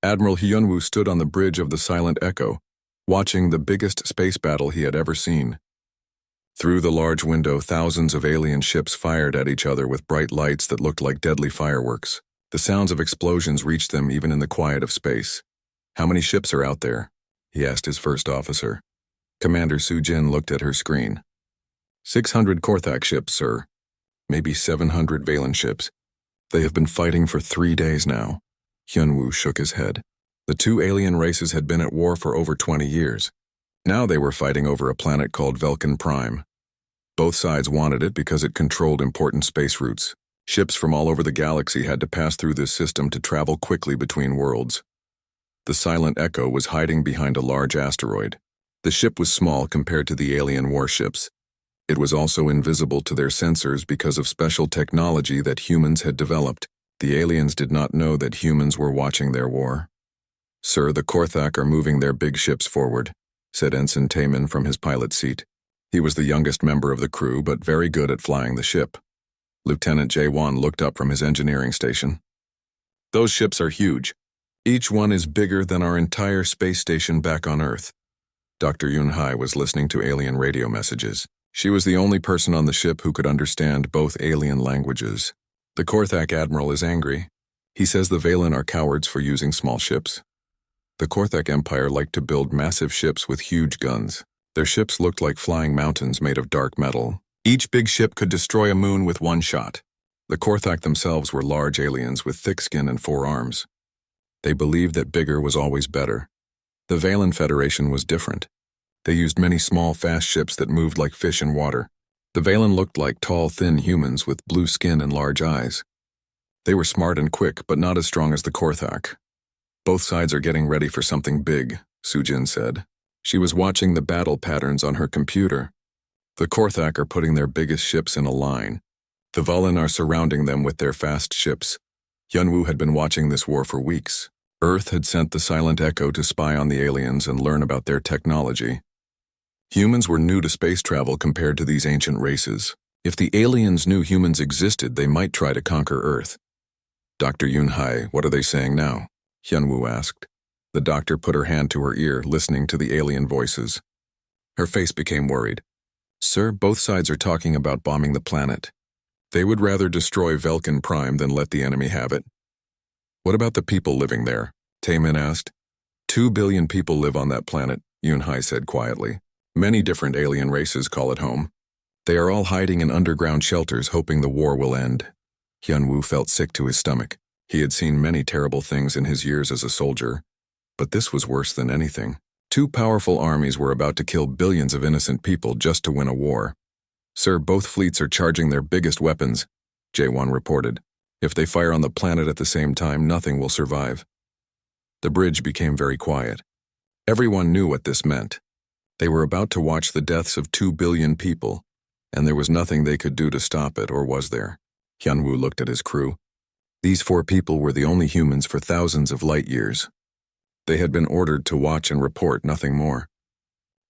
Admiral Hyunwoo stood on the bridge of the Silent Echo, watching the biggest space battle he had ever seen. Through the large window, thousands of alien ships fired at each other with bright lights that looked like deadly fireworks. The sounds of explosions reached them even in the quiet of space. "How many ships are out there?" he asked his first officer. Commander Soo-jin looked at her screen. 600 Korthak ships, sir. Maybe 700 Valen ships. They have been fighting for 3 days now. Hyunwoo shook his head. The two alien races had been at war for over 20 years. Now they were fighting over a planet called Velkin Prime. Both sides wanted it because it controlled important space routes. Ships from all over the galaxy had to pass through this system to travel quickly between worlds. The Silent Echo was hiding behind a large asteroid. The ship was small compared to the alien warships. It was also invisible to their sensors because of special technology that humans had developed. The aliens did not know that humans were watching their war. "Sir, the Korthak are moving their big ships forward," said Ensign Taemin from his pilot seat. He was the youngest member of the crew, but very good at flying the ship. Lieutenant Jae-won looked up from his engineering station. "Those ships are huge. Each one is bigger than our entire space station back on Earth." Dr. Yun-hai was listening to alien radio messages. She was the only person on the ship who could understand both alien languages. "The Korthak Admiral is angry. He says the Valen are cowards for using small ships. The Korthak Empire liked to build massive ships with huge guns. Their ships looked like flying mountains made of dark metal. Each big ship could destroy a moon with one shot. The Korthak themselves were large aliens with thick skin and 4 arms. They believed that bigger was always better. The Valen Federation was different. They used many small, fast ships that moved like fish in water. The Valen looked like tall, thin humans with blue skin and large eyes. They were smart and quick, but not as strong as the Korthak. "Both sides are getting ready for something big," Soo-jin said. She was watching the battle patterns on her computer. The Korthak are putting their biggest ships in a line. The Valen are surrounding them with their fast ships. Hyunwoo had been watching this war for weeks. Earth had sent the Silent Echo to spy on the aliens and learn about their technology. Humans were new to space travel compared to these ancient races. If the aliens knew humans existed, they might try to conquer Earth. "Dr. Yun-hai, what are they saying now?" Hyunwoo asked. The doctor put her hand to her ear, listening to the alien voices. Her face became worried. "Sir, both sides are talking about bombing the planet. They would rather destroy Velkin Prime than let the enemy have it." "What about the people living there?" Taemin asked. 2 billion people live on that planet," Yun-hai said quietly. "Many different alien races call it home. They are all hiding in underground shelters, hoping the war will end." Hyunwoo felt sick to his stomach. He had seen many terrible things in his years as a soldier, but this was worse than anything. 2 powerful armies were about to kill billions of innocent people just to win a war. "Sir, both fleets are charging their biggest weapons," Jae-won reported. "If they fire on the planet at the same time, nothing will survive." The bridge became very quiet. Everyone knew what this meant. They were about to watch the deaths of 2 billion people, and there was nothing they could do to stop it, or was there? Hyunwoo looked at his crew. These 4 people were the only humans for thousands of light years. They had been ordered to watch and report, nothing more.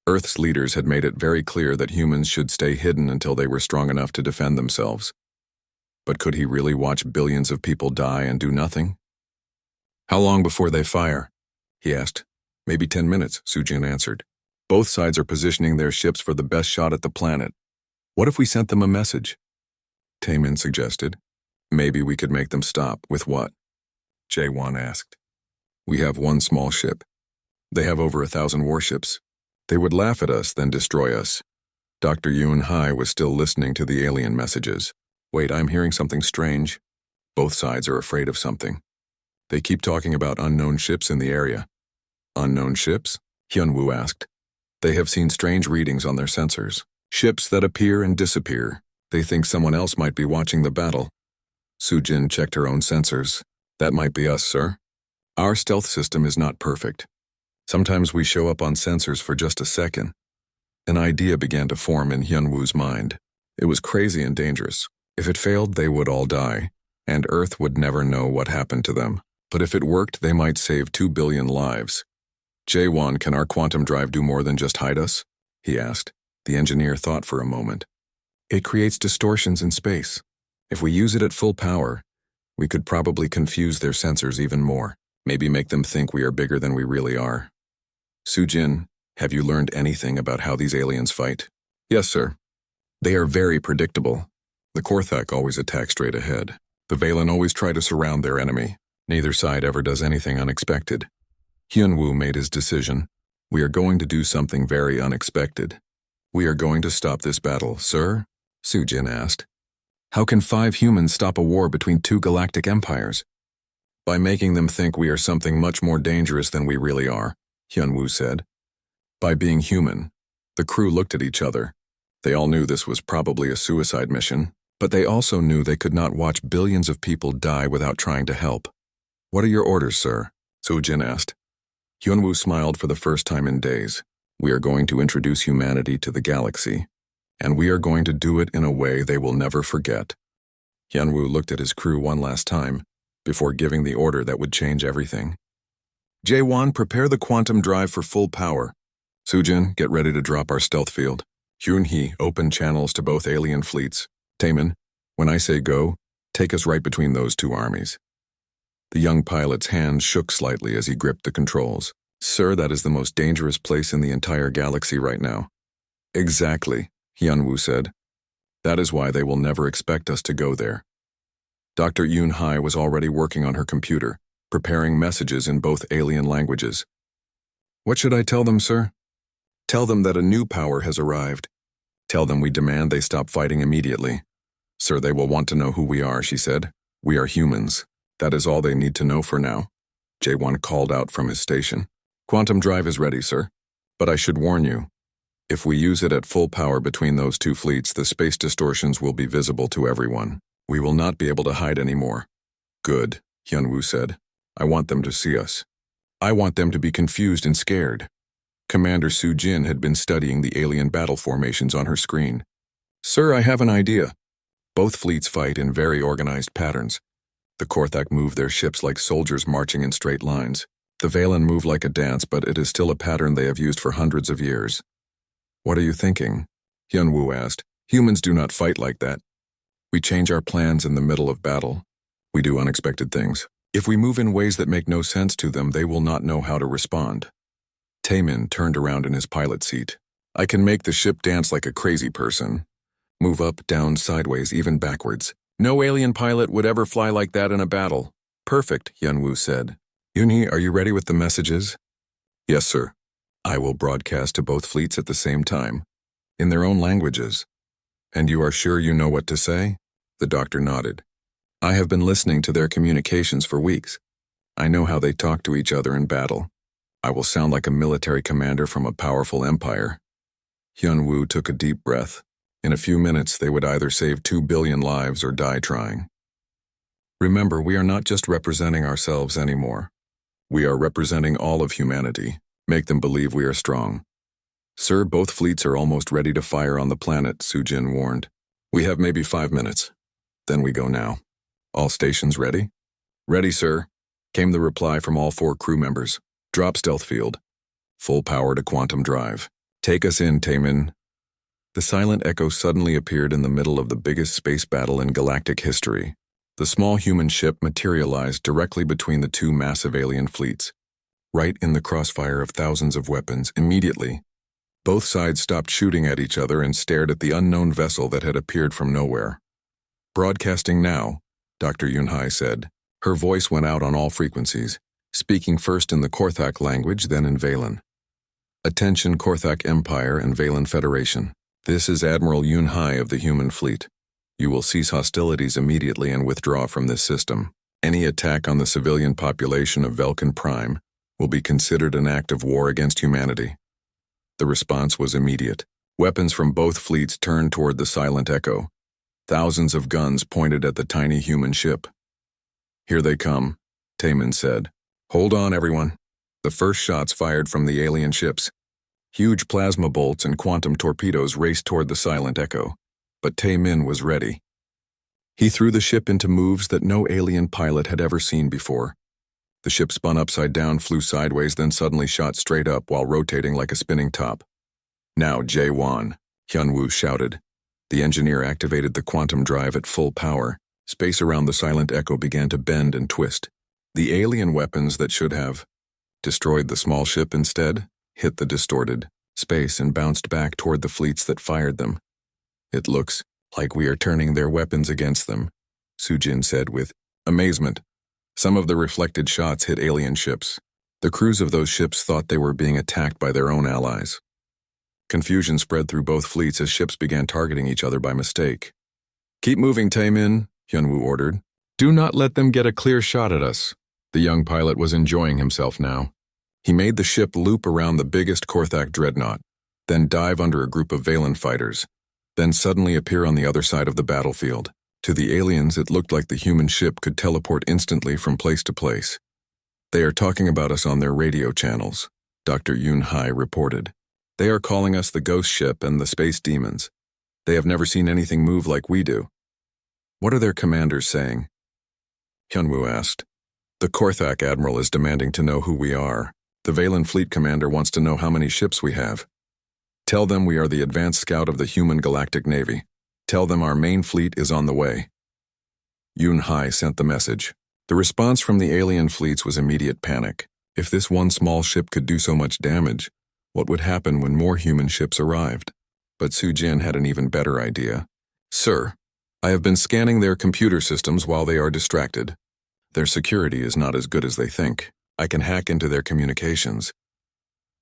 Earth's leaders had made it very clear that humans should stay hidden until they were strong enough to defend themselves. But could he really watch billions of people die and do nothing? "How long before they fire?" he asked. "Maybe 10 minutes, Soo-jin answered. "Both sides are positioning their ships for the best shot at the planet. What if we sent them a message?" Taemin suggested. "Maybe we could make them stop." "With what?" Jae-won asked. "We have 1 small ship. They have over 1,000 warships. They would laugh at us, then destroy us." Dr. Yun-hai was still listening to the alien messages. "Wait, I'm hearing something strange. Both sides are afraid of something. They keep talking about unknown ships in the area." "Unknown ships?" Hyunwoo asked. "They have seen strange readings on their sensors. Ships that appear and disappear. They think someone else might be watching the battle." Soo-jin checked her own sensors. "That might be us, sir. Our stealth system is not perfect. Sometimes we show up on sensors for just a second." An idea began to form in Hyunwoo's mind. It was crazy and dangerous. If it failed, they would all die, and Earth would never know what happened to them. But if it worked, they might save 2 billion lives. "Jae-won, can our quantum drive do more than just hide us?" he asked. The engineer thought for a moment. "It creates distortions in space. If we use it at full power, we could probably confuse their sensors even more." Maybe make them think we are bigger than we really are. Sujin, have you learned anything about how these aliens fight? Yes, sir. They are very predictable. The Korthak always attack straight ahead. The Valen always try to surround their enemy. Neither side ever does anything unexpected. Hyunwoo made his decision. We are going to do something very unexpected. We are going to stop this battle, sir? Sujin asked. How can 5 humans stop a war between 2 galactic empires? By making them think we are something much more dangerous than we really are, Hyunwoo said. By being human. The crew looked at each other. They all knew this was probably a suicide mission, but they also knew they could not watch billions of people die without trying to help. What are your orders, sir? Sujin asked. Hyunwoo smiled for the first time in days. We are going to introduce humanity to the galaxy, and we are going to do it in a way they will never forget. Hyunwoo looked at his crew one last time, before giving the order that would change everything. Jaewon, prepare the quantum drive for full power. Sujin, get ready to drop our stealth field. Hyunhee, open channels to both alien fleets. Taemin, when I say go, take us right between those 2 armies. The young pilot's hand shook slightly as he gripped the controls. Sir, that is the most dangerous place in the entire galaxy right now. Exactly, Hyunwoo said. That is why they will never expect us to go there. Dr. Yoon-hai was already working on her computer, preparing messages in both alien languages. What should I tell them, sir? Tell them that a new power has arrived. Tell them we demand they stop fighting immediately. Sir, they will want to know who we are, she said. We are humans. That is all they need to know for now. Jaewon called out from his station. Quantum drive is ready, sir. But I should warn you. If we use it at full power between those 2 fleets, the space distortions will be visible to everyone. We will not be able to hide anymore. Good, Hyunwoo said. I want them to see us. I want them to be confused and scared. Commander Sujin had been studying the alien battle formations on her screen. Sir, I have an idea. Both fleets fight in very organized patterns. The Korthak move their ships like soldiers marching in straight lines. The Valen move like a dance, but it is still a pattern they have used for hundreds of years. What are you thinking? Hyunwoo asked. Humans do not fight like that. We change our plans in the middle of battle. We do unexpected things. If we move in ways that make no sense to them, they will not know how to respond. Taemin turned around in his pilot seat. I can make the ship dance like a crazy person. Move up, down, sideways, even backwards. No alien pilot would ever fly like that in a battle. Perfect, Hyunwoo said. Yoonhee, are you ready with the messages? Yes, sir. I will broadcast to both fleets at the same time, in their own languages. And you are sure you know what to say? The doctor nodded. I have been listening to their communications for weeks. I know how they talk to each other in battle. I will sound like a military commander from a powerful empire. Hyunwoo took a deep breath. In a few minutes, they would either save 2 billion lives or die trying. Remember, we are not just representing ourselves anymore. We are representing all of humanity. Make them believe we are strong. Sir, both fleets are almost ready to fire on the planet, Sujin warned. We have maybe 5 minutes. Then we go now. All stations ready? Ready, sir, came the reply from all 4 crew members. Drop stealth field. Full power to quantum drive. Take us in, Taemin. The silent echo suddenly appeared in the middle of the biggest space battle in galactic history. The small human ship materialized directly between the 2 massive alien fleets. Right in the crossfire of thousands of weapons, immediately. Both sides stopped shooting at each other and stared at the unknown vessel that had appeared from nowhere. Broadcasting now, Dr. Yoon-hai said. Her voice went out on all frequencies, speaking first in the Korthak language, then in Valen. Attention Korthak Empire and Valen Federation. This is Admiral Yoon-hai of the human fleet. You will cease hostilities immediately and withdraw from this system. Any attack on the civilian population of Velkan Prime will be considered an act of war against humanity. The response was immediate. Weapons from both fleets turned toward the silent echo. Thousands of guns pointed at the tiny human ship. Here they come, Taemin said. Hold on, everyone. The first shots fired from the alien ships. Huge plasma bolts and quantum torpedoes raced toward the silent echo, but Taemin was ready. He threw the ship into moves that no alien pilot had ever seen before. The ship spun upside down, flew sideways, then suddenly shot straight up while rotating like a spinning top. Now, Jaewon, Hyunwoo shouted. The engineer activated the quantum drive at full power. Space around the silent echo began to bend and twist. The alien weapons that should have destroyed the small ship instead hit the distorted space and bounced back toward the fleets that fired them. It looks like we are turning their weapons against them, Sujin said with amazement. Some of the reflected shots hit alien ships. The crews of those ships thought they were being attacked by their own allies. Confusion spread through both fleets as ships began targeting each other by mistake. Keep moving, Taemin, Hyunwoo ordered. Do not let them get a clear shot at us. The young pilot was enjoying himself now. He made the ship loop around the biggest Korthak dreadnought, then dive under a group of Valen fighters, then suddenly appear on the other side of the battlefield. To the aliens, it looked like the human ship could teleport instantly from place to place. They are talking about us on their radio channels, Dr. Yun-hai reported. They are calling us the ghost ship and the space demons. They have never seen anything move like we do. What are their commanders saying? Hyunwoo asked. The Korthak admiral is demanding to know who we are. The Valen fleet commander wants to know how many ships we have. Tell them we are the advanced scout of the human galactic navy. Tell them our main fleet is on the way. Yun-hai sent the message. The response from the alien fleets was immediate panic. If this one small ship could do so much damage, what would happen when more human ships arrived? But Sujin had an even better idea. Sir, I have been scanning their computer systems while they are distracted. Their security is not as good as they think. I can hack into their communications.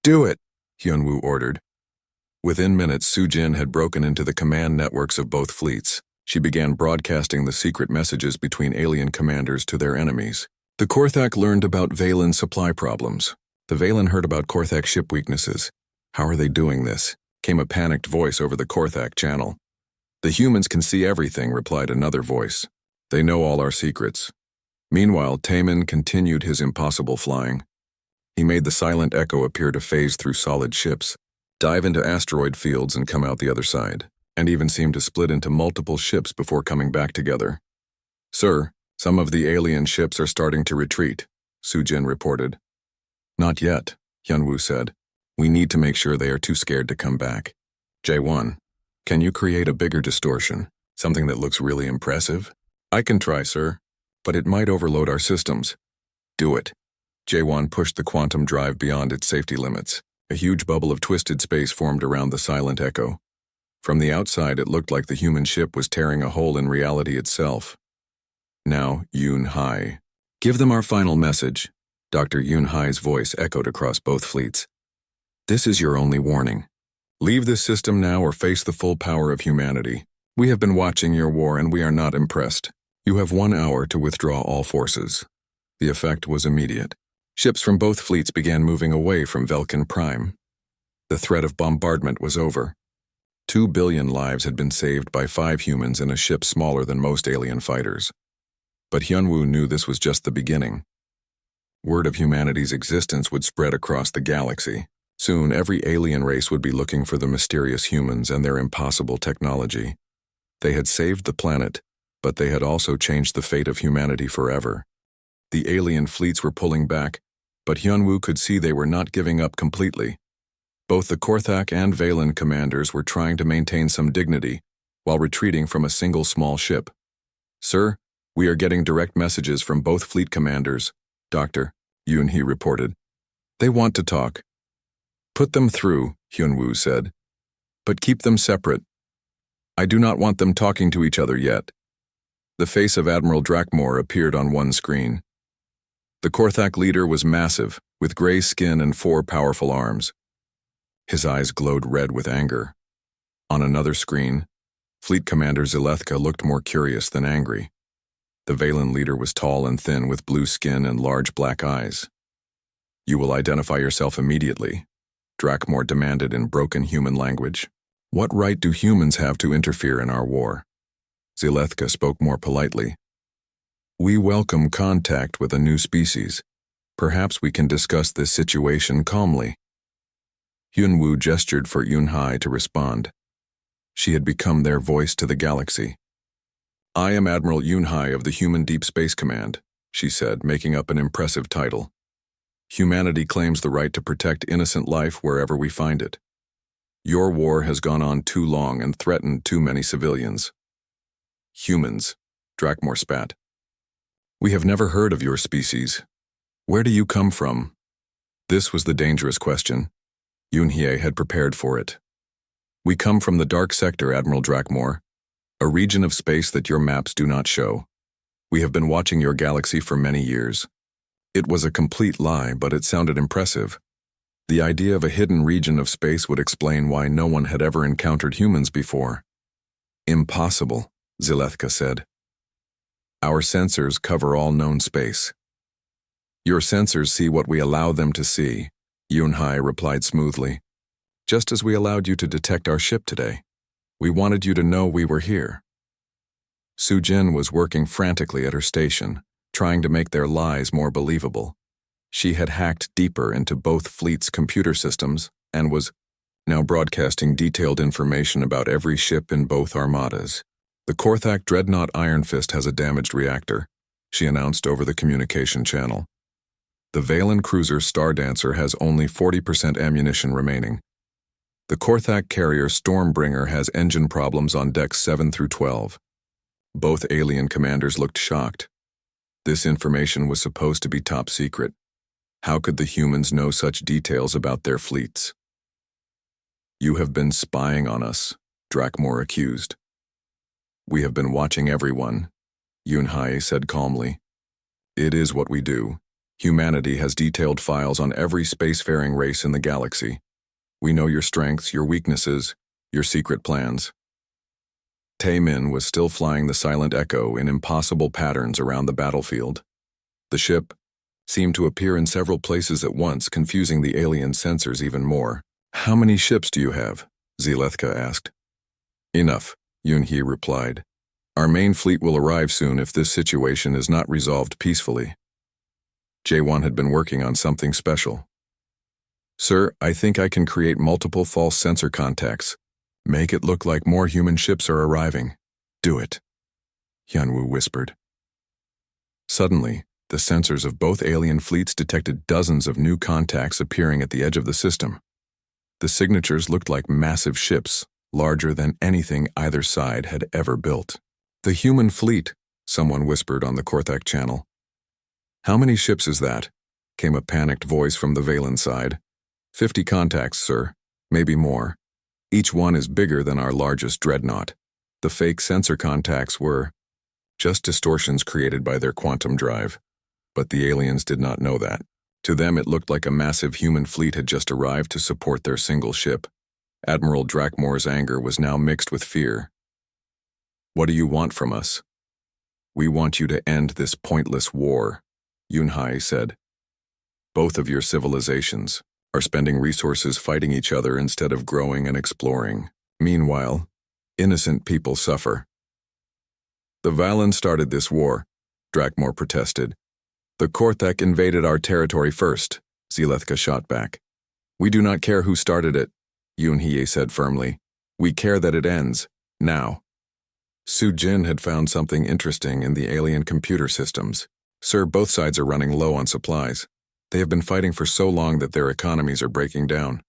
Do it, Hyunwoo ordered. Within minutes, Sujin had broken into the command networks of both fleets. She began broadcasting the secret messages between alien commanders to their enemies. The Korthak learned about Valen supply problems. The Valen heard about Korthak ship weaknesses. How are they doing this? Came a panicked voice over the Korthak channel. The humans can see everything, replied another voice. They know all our secrets. Meanwhile, Taemin continued his impossible flying. He made the silent echo appear to phase through solid ships, dive into asteroid fields and come out the other side, and even seemed to split into multiple ships before coming back together. Sir, some of the alien ships are starting to retreat, Sujin reported. Not yet, Hyunwoo said. We need to make sure they are too scared to come back. J1, can you create a bigger distortion, something that looks really impressive? I can try, sir, but it might overload our systems. Do it. J1 pushed the quantum drive beyond its safety limits. A huge bubble of twisted space formed around the silent echo. From the outside, it looked like the human ship was tearing a hole in reality itself. Now, Yun-hai. Give them our final message. Dr. Yun-hai's voice echoed across both fleets. This is your only warning. Leave this system now or face the full power of humanity. We have been watching your war and we are not impressed. You have 1 hour to withdraw all forces. The effect was immediate. Ships from both fleets began moving away from Velkin Prime. The threat of bombardment was over. 2 billion lives had been saved by 5 humans in a ship smaller than most alien fighters. But Hyunwoo knew this was just the beginning. Word of humanity's existence would spread across the galaxy. Soon, every alien race would be looking for the mysterious humans and their impossible technology. They had saved the planet, but they had also changed the fate of humanity forever. The alien fleets were pulling back, but Hyunwoo could see they were not giving up completely. Both the Korthak and Valen commanders were trying to maintain some dignity while retreating from a single small ship. Sir, we are getting direct messages from both fleet commanders, Dr. Yun-hee reported. They want to talk. Put them through, Hyunwoo said. But keep them separate. I do not want them talking to each other yet. The face of Admiral Drakmor appeared on one screen. The Korthak leader was massive, with gray skin and 4 powerful arms. His eyes glowed red with anger. On another screen, Fleet Commander Zilethka looked more curious than angry. The Valen leader was tall and thin with blue skin and large black eyes. You will identify yourself immediately, Drakmor demanded in broken human language. What right do humans have to interfere in our war? Zilethka spoke more politely. We welcome contact with a new species. Perhaps we can discuss this situation calmly. Hyunwoo gestured for Yun-hai to respond. She had become their voice to the galaxy. I am Admiral Yun-hai of the Human Deep Space Command, she said, making up an impressive title. Humanity claims the right to protect innocent life wherever we find it. Your war has gone on too long and threatened too many civilians. Humans, Drakmor spat. We have never heard of your species. Where do you come from? This was the dangerous question. Yunhye had prepared for it. We come from the dark sector, Admiral Drakmor, a region of space that your maps do not show. We have been watching your galaxy for many years. It was a complete lie, but it sounded impressive. The idea of a hidden region of space would explain why no one had ever encountered humans before. Impossible, Zilethka said. Our sensors cover all known space. Your sensors see what we allow them to see, Yunhye replied smoothly. Just as we allowed you to detect our ship today. We wanted you to know we were here. Sujin was working frantically at her station, trying to make their lies more believable. She had hacked deeper into both fleets' computer systems and was now broadcasting detailed information about every ship in both armadas. The Korthak Dreadnought Iron Fist has a damaged reactor, she announced over the communication channel. The Valen cruiser Stardancer has only 40% ammunition remaining. The Korthak carrier Stormbringer has engine problems on decks 7 through 12. Both alien commanders looked shocked. This information was supposed to be top secret. How could the humans know such details about their fleets? You have been spying on us, Drakmor accused. We have been watching everyone, Yunhye said calmly. It is what we do. Humanity has detailed files on every spacefaring race in the galaxy. We know your strengths, your weaknesses, your secret plans. Taemin was still flying the Silent Echo in impossible patterns around the battlefield. The ship seemed to appear in several places at once, confusing the alien sensors even more. How many ships do you have? Zilethka asked. Enough, Yunhye replied. Our main fleet will arrive soon if this situation is not resolved peacefully. Jaewon had been working on something special. Sir, I think I can create multiple false sensor contacts. Make it look like more human ships are arriving. Do it, Hyunwoo whispered. Suddenly, the sensors of both alien fleets detected dozens of new contacts appearing at the edge of the system. The signatures looked like massive ships, larger than anything either side had ever built. The human fleet, someone whispered on the Korthak channel. How many ships is that? Came a panicked voice from the Valen side. 50 contacts, sir. Maybe more. Each one is bigger than our largest dreadnought. The fake sensor contacts were just distortions created by their quantum drive. But the aliens did not know that. To them it looked like a massive human fleet had just arrived to support their single ship. Admiral Drakmor's anger was now mixed with fear. What do you want from us? We want you to end this pointless war, Yunhye said. Both of your civilizations are spending resources fighting each other instead of growing and exploring. Meanwhile, innocent people suffer. The Valen started this war, Drakmor protested. The Korthak invaded our territory first, Zilethka shot back. We do not care who started it, Yunhye said firmly. We care that it ends, now. Sujin had found something interesting in the alien computer systems. Sir, both sides are running low on supplies. They have been fighting for so long that their economies are breaking down.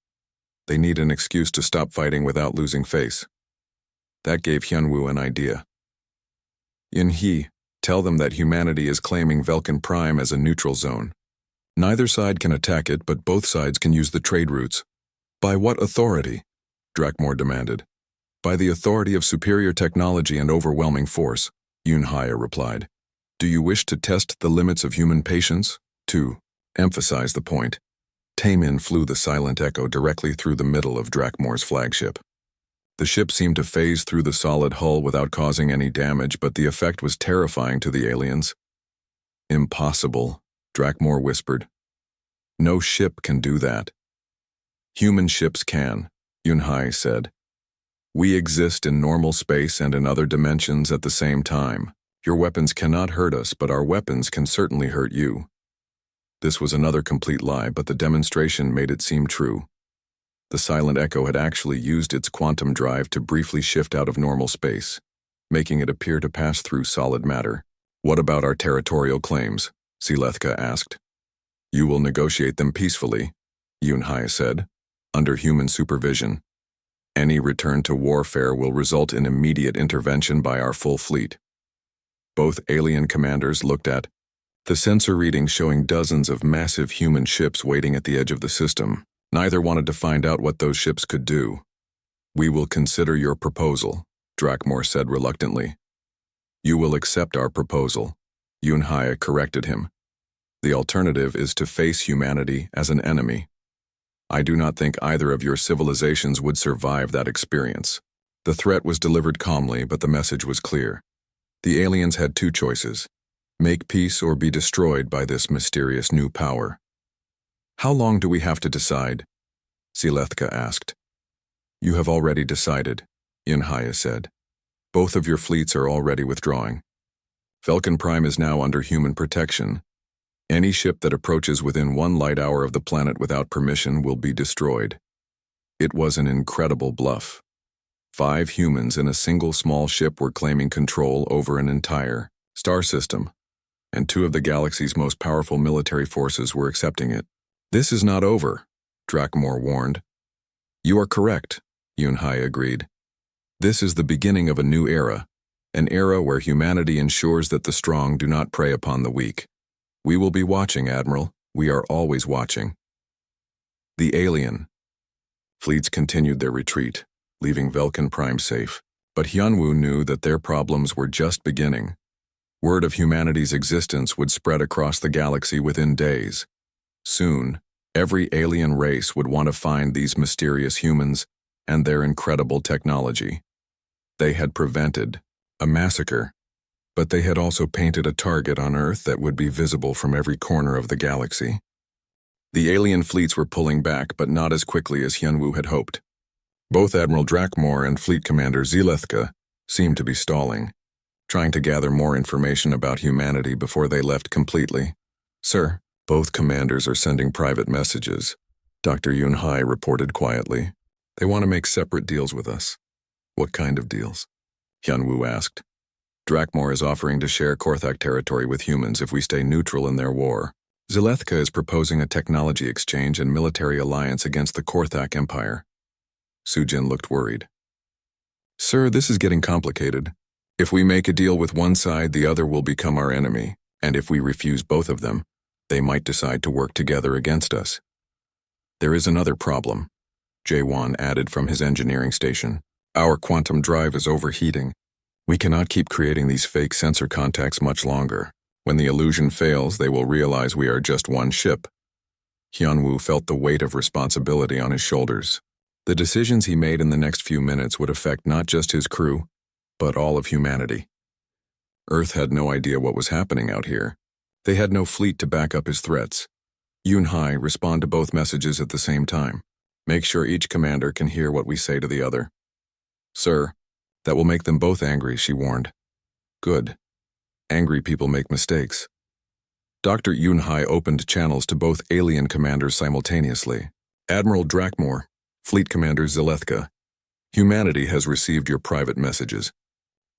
They need an excuse to stop fighting without losing face. That gave Hyunwoo an idea. Yunhye, tell them that humanity is claiming Velkin Prime as a neutral zone. Neither side can attack it, but both sides can use the trade routes. By what authority? Drakmor demanded. By the authority of superior technology and overwhelming force, Yunhye replied. Do you wish to test the limits of human patience? To emphasize the point, Taemin flew the Silent Echo directly through the middle of Drakmor's flagship. The ship seemed to phase through the solid hull without causing any damage, but the effect was terrifying to the aliens. Impossible, Drakmor whispered. No ship can do that. Human ships can, Yunhye said. We exist in normal space and in other dimensions at the same time. Your weapons cannot hurt us, but our weapons can certainly hurt you. This was another complete lie, but the demonstration made it seem true. The Silent Echo had actually used its quantum drive to briefly shift out of normal space, making it appear to pass through solid matter. What about our territorial claims? Zilethka asked. You will negotiate them peacefully, Yunhye said, under human supervision. Any return to warfare will result in immediate intervention by our full fleet. Both alien commanders looked at The sensor readings showing dozens of massive human ships waiting at the edge of the system. Neither wanted to find out what those ships could do. "We will consider your proposal," Drakmor said reluctantly. "You will accept our proposal," Yunhai corrected him. "The alternative is to face humanity as an enemy. I do not think either of your civilizations would survive that experience." The threat was delivered calmly, but the message was clear. The aliens had two choices: make peace or be destroyed by this mysterious new power. "How long do we have to decide?" Zilethka asked. "You have already decided," Yunhai said. "Both of your fleets are already withdrawing. Velkin Prime is now under human protection. Any ship that approaches within 1 light hour of the planet without permission will be destroyed." It was an incredible bluff. 5 humans in a single small ship were claiming control over an entire star system, and 2 of the galaxy's most powerful military forces were accepting it. "This is not over," Drakmor warned. "You are correct," Yunhai agreed. "This is the beginning of a new era, an era where humanity ensures that the strong do not prey upon the weak. We will be watching, Admiral. We are always watching." The alien fleets continued their retreat, leaving Velkin Prime safe, but Hyunwoo knew that their problems were just beginning. Word of humanity's existence would spread across the galaxy within days. Soon, every alien race would want to find these mysterious humans and their incredible technology. They had prevented a massacre, but they had also painted a target on Earth that would be visible from every corner of the galaxy. The alien fleets were pulling back, but not as quickly as Hyunwoo had hoped. Both Admiral Drakmor and Fleet Commander Zilethka seemed to be stalling, trying to gather more information about humanity before they left completely. "Sir, both commanders are sending private messages," Dr. Yunhai reported quietly. "They want to make separate deals with us." "What kind of deals?" Hyunwoo asked. "Drakmor is offering to share Korthak territory with humans if we stay neutral in their war. Zilethka is proposing a technology exchange and military alliance against the Korthak Empire." Sujin looked worried. "Sir, this is getting complicated. If we make a deal with one side, the other will become our enemy, and if we refuse both of them, they might decide to work together against us." "There is another problem," Jaewon added from his engineering station. "Our quantum drive is overheating. We cannot keep creating these fake sensor contacts much longer. When the illusion fails, they will realize we are just one ship." Hyunwoo felt the weight of responsibility on his shoulders. The decisions he made in the next few minutes would affect not just his crew, but all of humanity. Earth had no idea what was happening out here. They had no fleet to back up his threats. Yunhai, respond to both messages at the same time. Make sure each commander can hear what we say to the other. "Sir, that will make them both angry," she warned. "Good. Angry people make mistakes." Dr. Yunhai opened channels to both alien commanders simultaneously. "Admiral Drakmor, Fleet Commander Zilethka, humanity has received your private messages.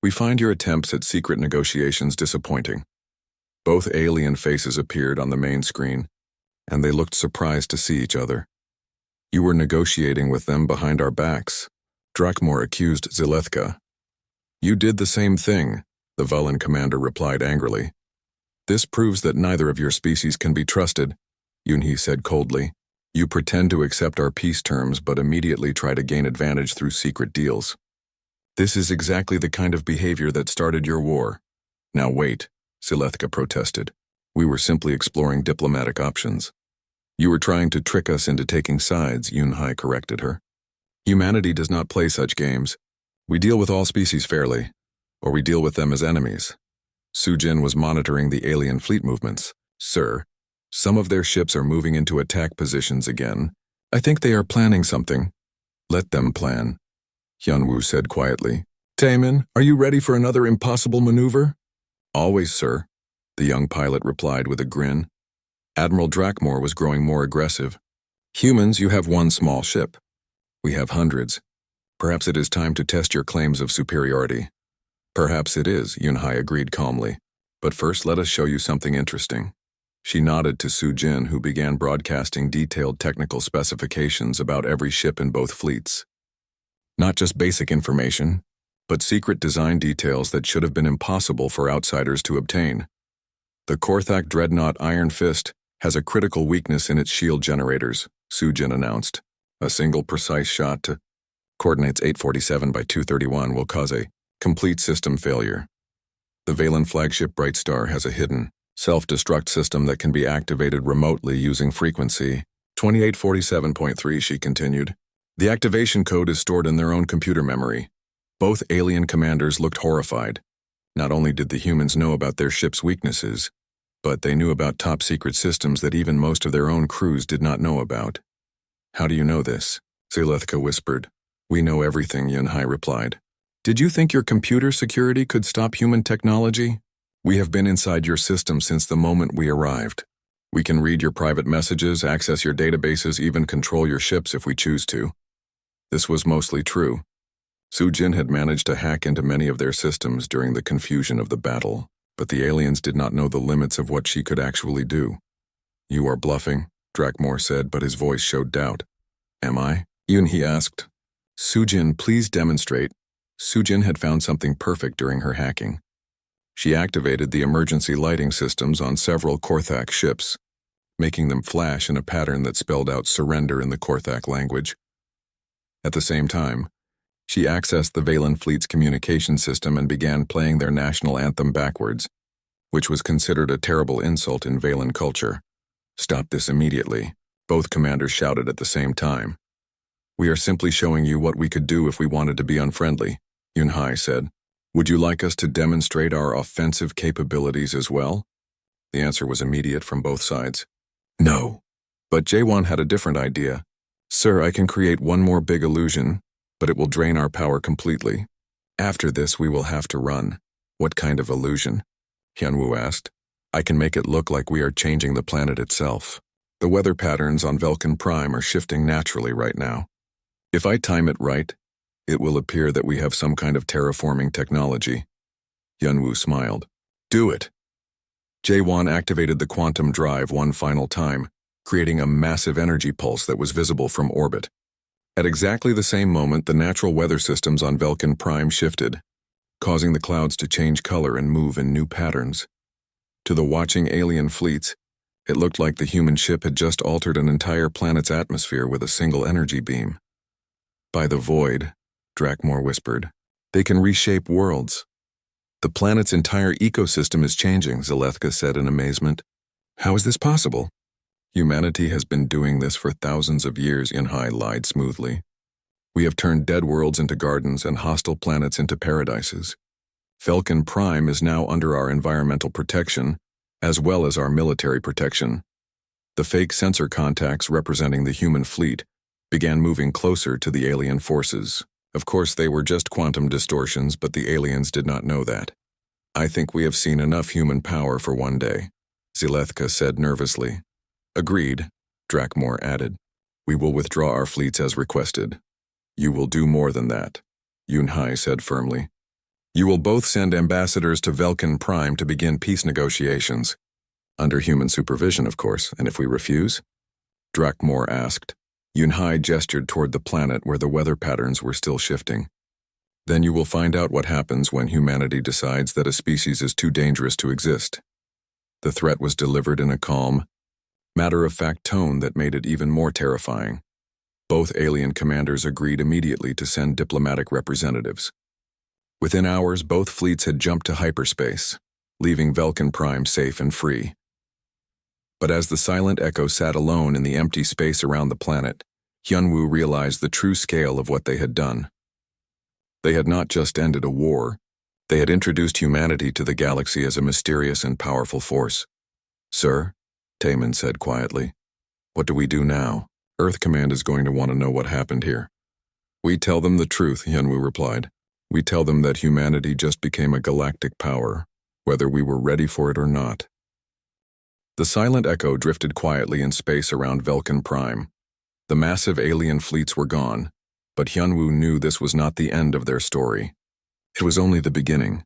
We find your attempts at secret negotiations disappointing." Both alien faces appeared on the main screen, and they looked surprised to see each other. "You were negotiating with them behind our backs," Drakmor accused Zilethka. "You did the same thing," the Vulcan commander replied angrily. "This proves that neither of your species can be trusted," Yunhee said coldly. "You pretend to accept our peace terms but immediately try to gain advantage through secret deals. This is exactly the kind of behavior that started your war." "Now wait," Zilethka protested. "We were simply exploring diplomatic options." "You were trying to trick us into taking sides," Yunhai corrected her. "Humanity does not play such games. We deal with all species fairly, or we deal with them as enemies." Sujin was monitoring the alien fleet movements. "Sir, some of their ships are moving into attack positions again. I think they are planning something." "Let them plan," Hyunwoo said quietly. "Taemin, are you ready for another impossible maneuver?" "Always, sir," the young pilot replied with a grin. Admiral Drakmor was growing more aggressive. "Humans, you have one small ship. We have hundreds. Perhaps it is time to test your claims of superiority." "Perhaps it is," Yunhai agreed calmly. "But first let us show you something interesting." She nodded to Sujin, who began broadcasting detailed technical specifications about every ship in both fleets. Not just basic information, but secret design details that should have been impossible for outsiders to obtain. The Korthak Dreadnought Iron Fist has a critical weakness in its shield generators, Sujin announced. A single precise shot to coordinates 847 by 231 will cause a complete system failure. The Valen flagship Bright Star has a hidden, self-destruct system that can be activated remotely using frequency 2847.3, she continued. The activation code is stored in their own computer memory. Both alien commanders looked horrified. Not only did the humans know about their ship's weaknesses, but they knew about top-secret systems that even most of their own crews did not know about. How do you know this? Zilethka whispered. We know everything, Yunhai replied. Did you think your computer security could stop human technology? We have been inside your system since the moment we arrived. We can read your private messages, access your databases, even control your ships if we choose to. This was mostly true. Sujin had managed to hack into many of their systems during the confusion of the battle, but the aliens did not know the limits of what she could actually do. You are bluffing, Drakmor said, but his voice showed doubt. Am I? Yunhai asked. Sujin, please demonstrate. Sujin had found something perfect during her hacking. She activated the emergency lighting systems on several Korthak ships, making them flash in a pattern that spelled out surrender in the Korthak language. At the same time, she accessed the Valen fleet's communication system and began playing their national anthem backwards, which was considered a terrible insult in Valen culture. Stop this immediately, both commanders shouted at the same time. We are simply showing you what we could do if we wanted to be unfriendly, Yunhai said. Would you like us to demonstrate our offensive capabilities as well? The answer was immediate from both sides. No. But Jaewon had a different idea. Sir, I can create one more big illusion, but it will drain our power completely. After this, we will have to run. What kind of illusion? Hyunwoo asked. I can make it look like we are changing the planet itself. The weather patterns on Velkin Prime are shifting naturally right now. If I time it right, it will appear that we have some kind of terraforming technology. Hyunwoo smiled. Do it. Jaewon activated the quantum drive one final time, creating a massive energy pulse that was visible from orbit. At exactly the same moment, the natural weather systems on Velkin Prime shifted, causing the clouds to change color and move in new patterns. To the watching alien fleets, it looked like the human ship had just altered an entire planet's atmosphere with a single energy beam. By the void, Drakmor whispered, they can reshape worlds. The planet's entire ecosystem is changing, Zilethka said in amazement. How is this possible? Humanity has been doing this for thousands of years, Yunhai lied smoothly. We have turned dead worlds into gardens and hostile planets into paradises. Velkin Prime is now under our environmental protection, as well as our military protection. The fake sensor contacts representing the human fleet began moving closer to the alien forces. Of course, they were just quantum distortions, but the aliens did not know that. I think we have seen enough human power for one day, Zilethka said nervously. Agreed, Drakmor added. We will withdraw our fleets as requested. You will do more than that, Yunhai said firmly. You will both send ambassadors to Velkin Prime to begin peace negotiations. Under human supervision, of course, and if we refuse? Drakmor asked. Yunhai gestured toward the planet where the weather patterns were still shifting. Then you will find out what happens when humanity decides that a species is too dangerous to exist. The threat was delivered in a calm, matter-of-fact tone that made it even more terrifying. Both alien commanders agreed immediately to send diplomatic representatives. Within hours, both fleets had jumped to hyperspace, leaving Velkin Prime safe and free. But as the silent echo sat alone in the empty space around the planet, Hyunwoo realized the true scale of what they had done. They had not just ended a war, they had introduced humanity to the galaxy as a mysterious and powerful force. Sir, Taemin said quietly, what do we do now? Earth Command is going to want to know what happened here. We tell them the truth, Hyunwoo replied. We tell them that humanity just became a galactic power, whether we were ready for it or not. The silent echo drifted quietly in space around Velkin Prime. The massive alien fleets were gone, but Hyunwoo knew this was not the end of their story. It was only the beginning.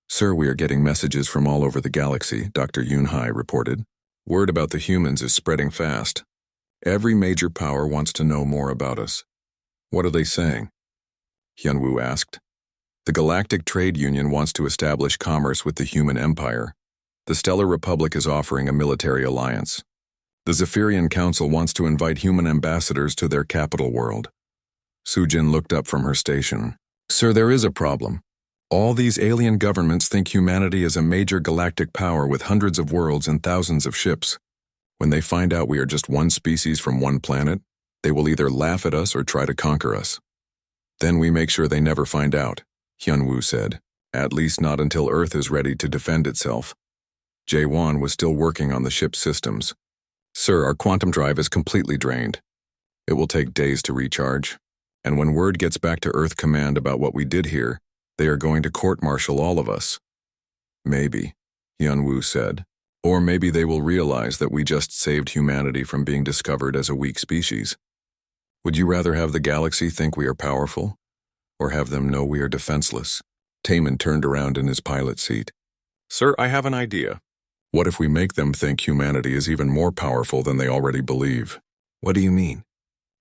Sir, we are getting messages from all over the galaxy, Dr. Yunhai reported. Word about the humans is spreading fast. Every major power wants to know more about us. What are they saying? Hyunwoo asked. The Galactic Trade Union wants to establish commerce with the human empire. The Stellar Republic is offering a military alliance. The Zephyrian Council wants to invite human ambassadors to their capital world. Sujin looked up from her station. Sir, there is a problem. All these alien governments think humanity is a major galactic power with hundreds of worlds and thousands of ships. When they find out we are just one species from one planet, they will either laugh at us or try to conquer us. Then we make sure they never find out, Hyunwoo said. At least not until Earth is ready to defend itself. Jae-won was still working on the ship's systems. Sir, our quantum drive is completely drained. It will take days to recharge. And when word gets back to Earth Command about what we did here, they are going to court-martial all of us. Maybe, Hyunwoo said. Or maybe they will realize that we just saved humanity from being discovered as a weak species. Would you rather have the galaxy think we are powerful, or have them know we are defenseless? Taemin turned around in his pilot seat. Sir, I have an idea. What if we make them think humanity is even more powerful than they already believe? What do you mean?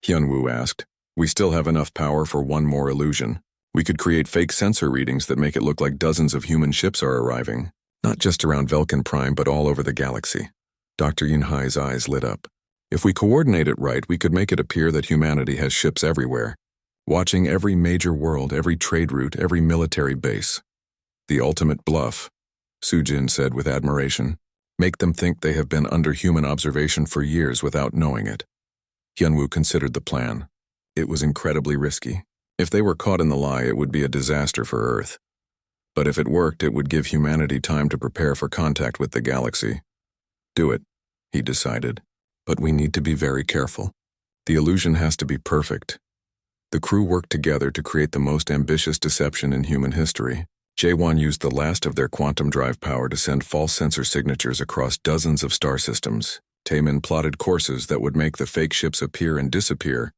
Hyunwoo asked. We still have enough power for one more illusion. We could create fake sensor readings that make it look like dozens of human ships are arriving. Not just around Velkin Prime, but all over the galaxy. Dr. Yunhai's eyes lit up. If we coordinate it right, we could make it appear that humanity has ships everywhere, watching every major world, every trade route, every military base. The ultimate bluff, Sujin said with admiration. Make them think they have been under human observation for years without knowing it. Hyunwoo considered the plan. It was incredibly risky. If they were caught in the lie, it would be a disaster for Earth. But if it worked, it would give humanity time to prepare for contact with the galaxy. Do it, he decided. But we need to be very careful. The illusion has to be perfect. The crew worked together to create the most ambitious deception in human history. Jae-won used the last of their quantum drive power to send false sensor signatures across dozens of star systems. Taemin plotted courses that would make the fake ships appear and disappear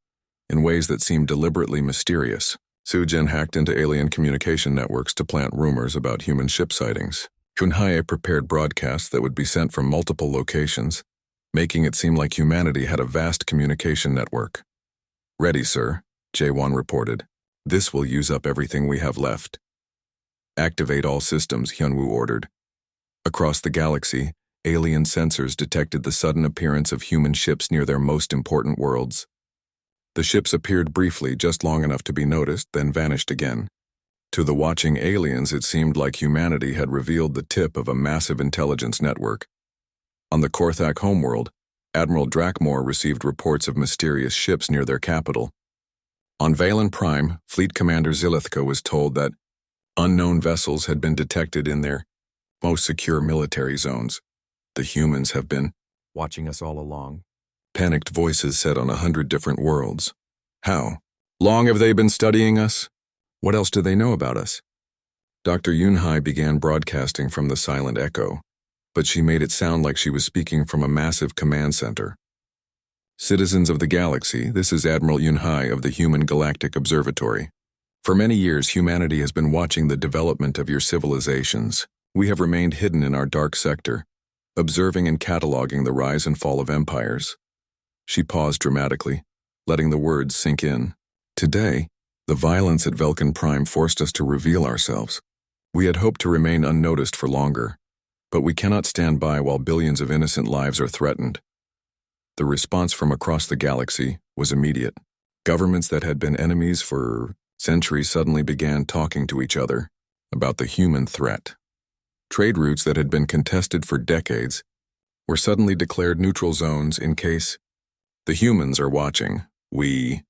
in ways that seemed deliberately mysterious. Sujin hacked into alien communication networks to plant rumors about human ship sightings. Yunhai prepared broadcasts that would be sent from multiple locations, making it seem like humanity had a vast communication network. Ready, sir, Jae-won reported. This will use up everything we have left. Activate all systems, Hyunwoo ordered. Across the galaxy, alien sensors detected the sudden appearance of human ships near their most important worlds. The ships appeared briefly, just long enough to be noticed, then vanished again. To the watching aliens, it seemed like humanity had revealed the tip of a massive intelligence network. On the Korthak homeworld, Admiral Drakmor received reports of mysterious ships near their capital. On Valen Prime, Fleet Commander Zilithka was told that unknown vessels had been detected in their most secure military zones. The humans have been watching us all along. Panicked voices said on 100 different worlds. How? Long have they been studying us? What else do they know about us? Dr. Yunhai began broadcasting from the silent echo, but she made it sound like she was speaking from a massive command center. Citizens of the galaxy, this is Admiral Yunhai of the Human Galactic Observatory. For many years, humanity has been watching the development of your civilizations. We have remained hidden in our dark sector, observing and cataloging the rise and fall of empires. She paused dramatically, letting the words sink in. Today, the violence at Velkin Prime forced us to reveal ourselves. We had hoped to remain unnoticed for longer, but we cannot stand by while billions of innocent lives are threatened. The response from across the galaxy was immediate. Governments that had been enemies for centuries suddenly began talking to each other about the human threat. Trade routes that had been contested for decades were suddenly declared neutral zones in case the humans are watching. We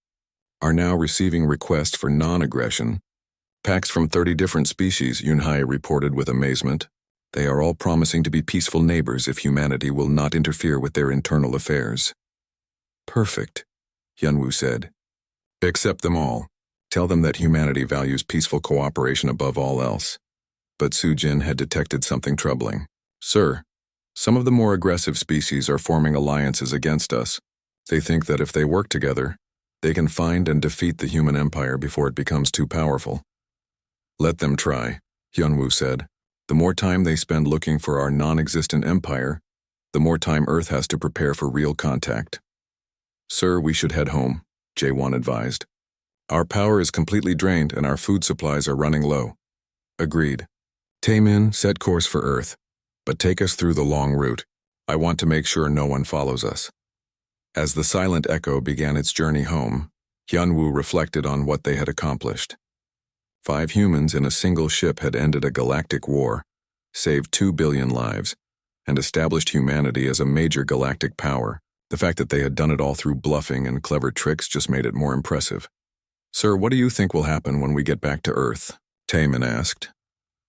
are now receiving requests for non-aggression. Packs from 30 different species, Yunhai reported with amazement. They are all promising to be peaceful neighbors if humanity will not interfere with their internal affairs. Perfect, Hyunwoo said. Accept them all. Tell them that humanity values peaceful cooperation above all else. But Sujin had detected something troubling. Sir, some of the more aggressive species are forming alliances against us. They think that if they work together, they can find and defeat the human empire before it becomes too powerful. Let them try, Hyunwoo said. The more time they spend looking for our non-existent empire, the more time Earth has to prepare for real contact. Sir, we should head home, Jae-won advised. Our power is completely drained and our food supplies are running low. Agreed. Taemin, set course for Earth. But take us through the long route. I want to make sure no one follows us." As the silent echo began its journey home, Hyunwoo reflected on what they had accomplished. 5 humans in a single ship had ended a galactic war, saved 2 billion lives, and established humanity as a major galactic power. The fact that they had done it all through bluffing and clever tricks just made it more impressive. "Sir, what do you think will happen when we get back to Earth?" Taemin asked.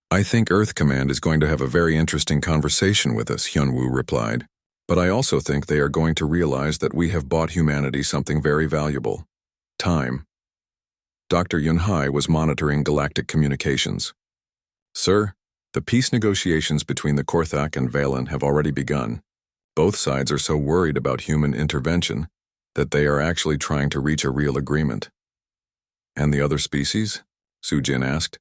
"I think Earth Command is going to have a very interesting conversation with us," Hyunwoo replied. "But I also think they are going to realize that we have bought humanity something very valuable: time." Dr. Yunhai was monitoring galactic communications. "Sir, the peace negotiations between the Korthak and Valen have already begun. Both sides are so worried about human intervention that they are actually trying to reach a real agreement." "And the other species?" Sujin asked.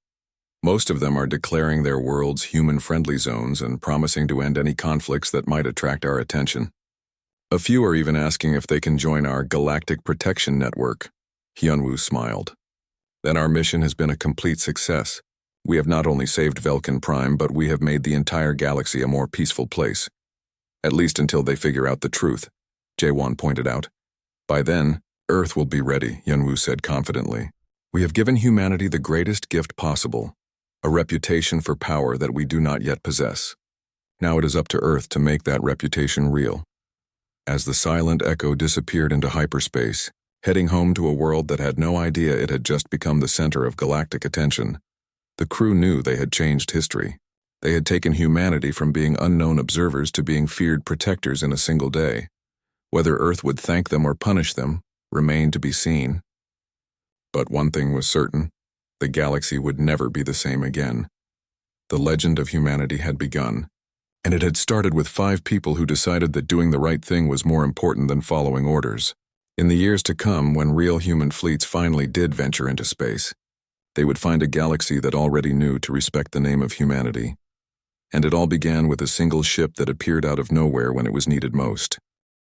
"Most of them are declaring their worlds human-friendly zones and promising to end any conflicts that might attract our attention. A few are even asking if they can join our Galactic Protection Network." Hyunwoo smiled. "Then our mission has been a complete success. We have not only saved Velkin Prime, but we have made the entire galaxy a more peaceful place. At least until they figure out the truth," Jaewon pointed out. "By then, Earth will be ready," Hyunwoo said confidently. "We have given humanity the greatest gift possible, a reputation for power that we do not yet possess. Now it is up to Earth to make that reputation real." As the silent echo disappeared into hyperspace, heading home to a world that had no idea it had just become the center of galactic attention, the crew knew they had changed history. They had taken humanity from being unknown observers to being feared protectors in a single day. Whether Earth would thank them or punish them remained to be seen. But one thing was certain: the galaxy would never be the same again. The legend of humanity had begun, and it had started with 5 people who decided that doing the right thing was more important than following orders. In the years to come, when real human fleets finally did venture into space, they would find a galaxy that already knew to respect the name of humanity. And it all began with a single ship that appeared out of nowhere when it was needed most.